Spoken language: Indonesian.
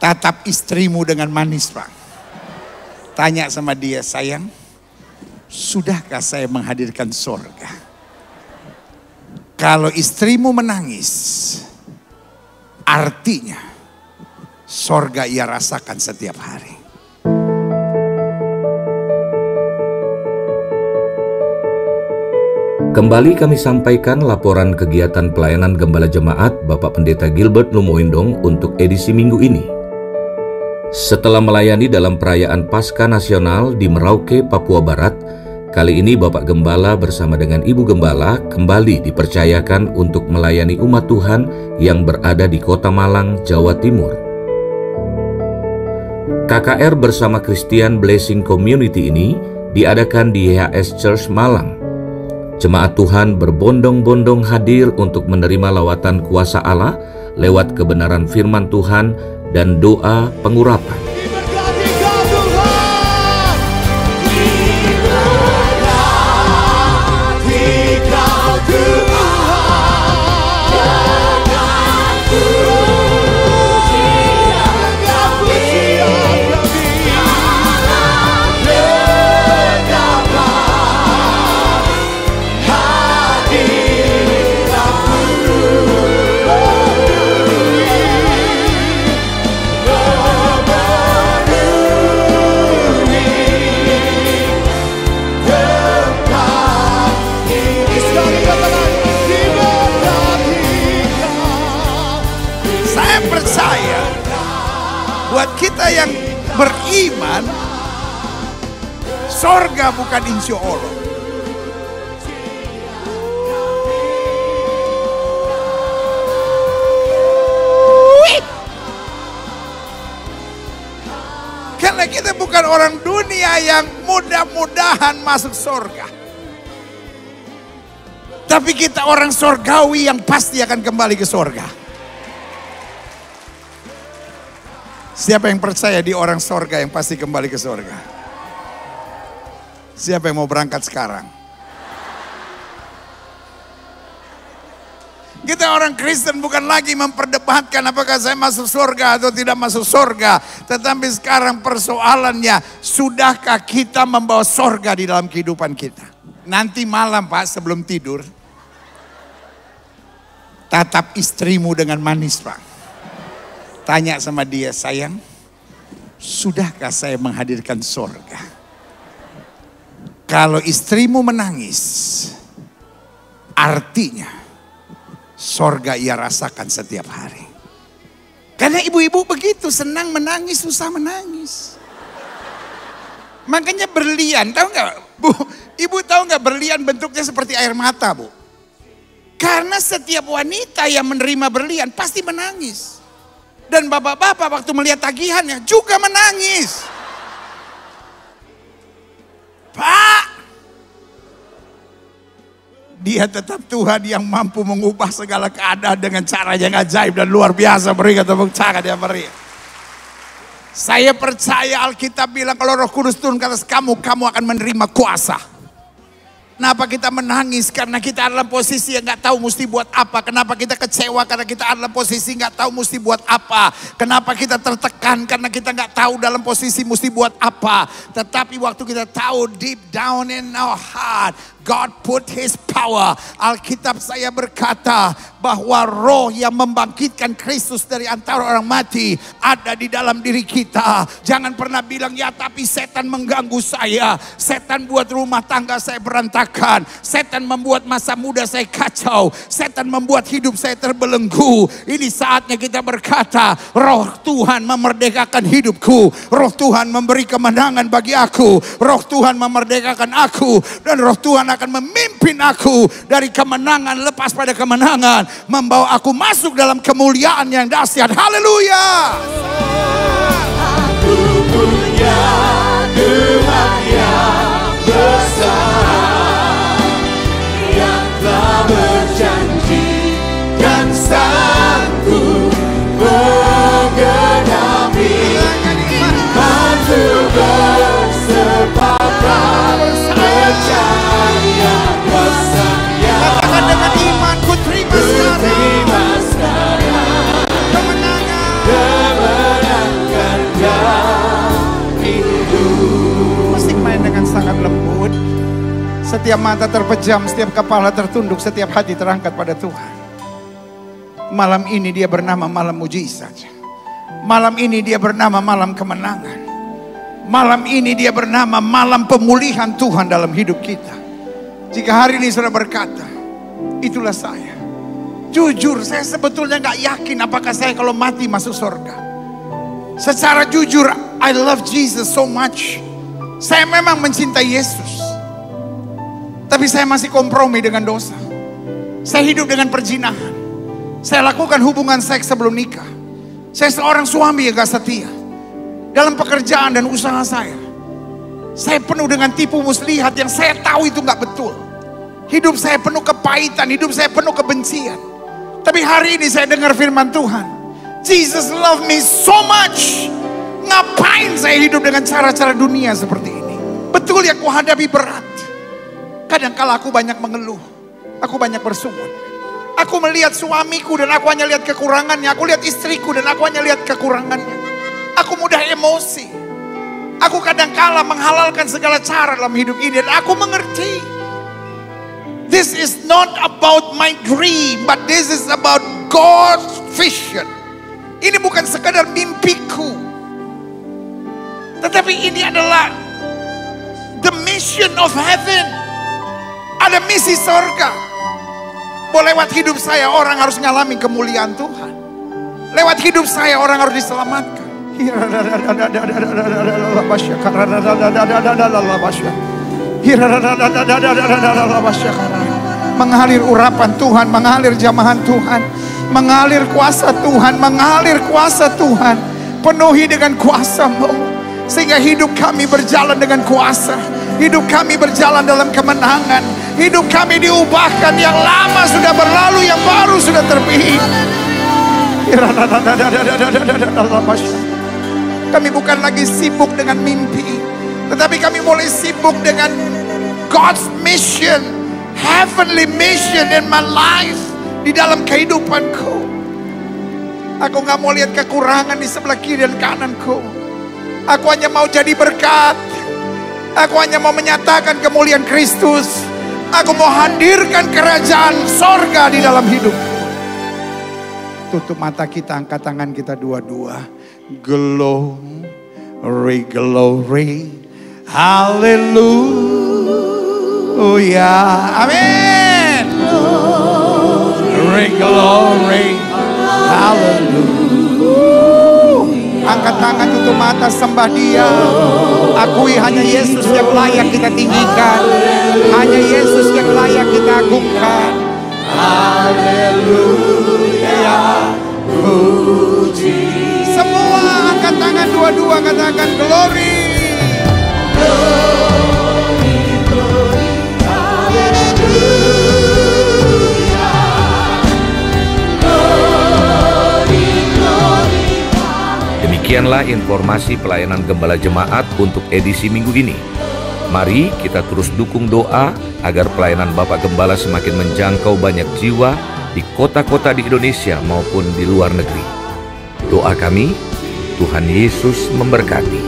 Tatap istrimu dengan manis, Pak. Tanya sama dia, sayang, sudahkah saya menghadirkan sorga? Kalau istrimu menangis, artinya sorga ia rasakan setiap hari. Kembali kami sampaikan laporan kegiatan pelayanan Gembala Jemaat Bapak Pendeta Gilbert Lumoindong untuk edisi minggu ini. Setelah melayani dalam perayaan Paskah Nasional di Merauke, Papua Barat, kali ini Bapak Gembala bersama dengan Ibu Gembala kembali dipercayakan untuk melayani umat Tuhan yang berada di Kota Malang, Jawa Timur. KKR bersama Christian Blessing Community ini diadakan di YHS Church Malang. Jemaat Tuhan berbondong-bondong hadir untuk menerima lawatan kuasa Allah lewat kebenaran firman Tuhan dan doa pengurapan. Buat kita yang beriman, sorga bukan insya Allah. Karena kita bukan orang dunia yang mudah-mudahan masuk sorga. Tapi kita orang sorgawi yang pasti akan kembali ke sorga. Siapa yang percaya di orang sorga yang pasti kembali ke sorga? Siapa yang mau berangkat sekarang? Kita orang Kristen bukan lagi memperdebatkan apakah saya masuk sorga atau tidak masuk sorga. Tetapi sekarang persoalannya, sudahkah kita membawa sorga di dalam kehidupan kita? Nanti malam, Pak, sebelum tidur, tatap istrimu dengan manis, Pak. Tanya sama dia, sayang, sudahkah saya menghadirkan sorga? Kalau istrimu menangis, artinya sorga ia rasakan setiap hari. Karena ibu-ibu begitu, senang menangis, susah menangis. Makanya berlian, tahu nggak, Bu? Ibu tahu nggak berlian bentuknya seperti air mata, Bu? Karena setiap wanita yang menerima berlian pasti menangis. Dan bapak-bapak waktu melihat tagihannya juga menangis. Pak, dia tetap Tuhan yang mampu mengubah segala keadaan dengan cara yang ajaib dan luar biasa. Berikan tepuk tangan yang meriah. Saya percaya Alkitab bilang kalau Roh Kudus turun ke atas kamu, kamu akan menerima kuasa. Kenapa kita menangis? Karena kita dalam posisi yang gak tahu mesti buat apa. Kenapa kita kecewa? Karena kita dalam posisi gak tahu mesti buat apa. Kenapa kita tertekan? Karena kita gak tahu dalam posisi mesti buat apa. Tetapi waktu kita tahu deep down in our heart, God put His power. Alkitab saya berkata bahwa roh yang membangkitkan Kristus dari antara orang mati ada di dalam diri kita. Jangan pernah bilang, ya tapi setan mengganggu saya. Setan buat rumah tangga saya berantakan. Setan membuat masa muda saya kacau. Setan membuat hidup saya terbelenggu. Ini saatnya kita berkata, roh Tuhan memerdekakan hidupku. Roh Tuhan memberi kemenangan bagi aku. Roh Tuhan memerdekakan aku. Dan roh Tuhan akan memimpin aku dari kemenangan lepas pada kemenangan. Membawa aku masuk dalam kemuliaan yang dahsyat. Haleluya. Aku punya Tuhan yang besar, yang telah berjanji dan sanggup menggenapi. Maju bersepakat percaya kuasa-Nya. Katakan dengan iman, ku terima sekarang kemenangan. Setiap mata terpejam, setiap kepala tertunduk, setiap hati terangkat pada Tuhan. Malam ini dia bernama malam mujizat. Malam ini dia bernama malam kemenangan. Malam ini dia bernama malam pemulihan Tuhan dalam hidup kita. Jika hari ini saudara berkata, itulah saya. Jujur, saya sebetulnya gak yakin apakah saya kalau mati masuk surga. Secara jujur, I love Jesus so much. Saya memang mencintai Yesus. Tapi saya masih kompromi dengan dosa. Saya hidup dengan perzinahan. Saya lakukan hubungan seks sebelum nikah. Saya seorang suami yang gak setia. Dalam pekerjaan dan usaha saya penuh dengan tipu muslihat yang saya tahu itu gak betul. Hidup saya penuh kepahitan, hidup saya penuh kebencian. Tapi hari ini saya dengar firman Tuhan. Jesus love me so much. Ngapain saya hidup dengan cara-cara dunia seperti ini? Betul yang kuhadapi berat. Kadangkala aku banyak mengeluh. Aku banyak bersungut. Aku melihat suamiku dan aku hanya lihat kekurangannya. Aku lihat istriku dan aku hanya lihat kekurangannya. Aku mudah emosi. Aku kadangkala menghalalkan segala cara dalam hidup ini. Dan aku mengerti. This is not about my dream, but this is about God's vision. Ini bukan sekadar mimpiku. Tetapi ini adalah the mission of heaven. Ada misi surga. Lewat hidup saya orang harus ngalami kemuliaan Tuhan. Lewat hidup saya orang harus diselamatkan. Mengalir urapan Tuhan, mengalir jamahan Tuhan, mengalir kuasa Tuhan, mengalir kuasa Tuhan. Penuhi dengan kuasa-Mu, sehingga hidup kami berjalan dengan kuasa. Hidup kami berjalan dalam kemenangan. Hidup kami diubahkan. Yang lama sudah berlalu, yang baru sudah terpilih. Kami bukan lagi sibuk dengan mimpi, tetapi kami mulai sibuk dengan God's mission, heavenly mission in my life, di dalam kehidupanku. Aku gak mau lihat kekurangan di sebelah kiri dan kananku. Aku hanya mau jadi berkat. Aku hanya mau menyatakan kemuliaan Kristus. Aku mau hadirkan kerajaan sorga di dalam hidup. Tutup mata kita, angkat tangan kita dua-dua. Glory, glory, hallelujah, amin. Glory, glory, hallelujah. Angkat tangan, tutup mata, sembah Dia. Akui hanya Yesus yang layak kita tinggikan. Hanya Yesus yang layak kita agungkan. Haleluya, puji. Semua angkat tangan dua-dua, katakan glory. Glory, glory, haleluya. Glory, glory, haleluya. Demikianlah informasi pelayanan Gembala Jemaat untuk edisi minggu ini. Mari kita terus dukung doa agar pelayanan Bapak Gembala semakin menjangkau banyak jiwa di kota-kota di Indonesia maupun di luar negeri. Doa kami, Tuhan Yesus memberkati.